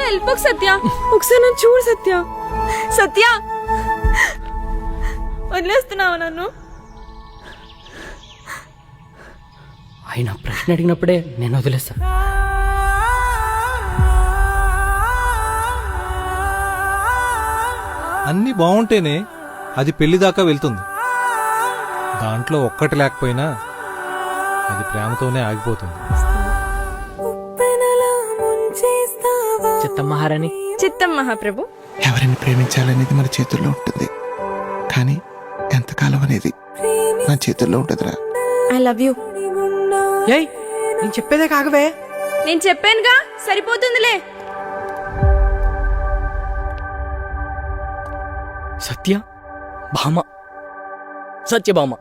వెళ్ళిపోకు సత్య. ఒకసారి నన్ను చూడు సత్య. సత్య వదిలేస్తున్నావా నన్ను? ఆయన ప్రశ్న అడిగినప్పుడే నేను వదిలేస్తాను. అన్నీ బాగుంటేనే అది పెళ్లి దాకా వెళ్తుంది. దాంట్లో ఒక్కటి లేకపోయినా అది ప్రేమతోనే ఆగిపోతుంది. చిత్తం మహారాణి. చిత్తం మహాప్రభు. ఎవరిని ప్రేమించాలనేది మన చేతుల్లో ఉంటుంది, కానీ ఎంతకాలం అనేది నా చేతుల్లో ఉంటుందిరా. I love you. ఏయ్ నేను చెప్పేదే కాగవే. నేను చెప్పానుగా, సరిపోతుందిలే. సత్య భామ, సత్యభామ.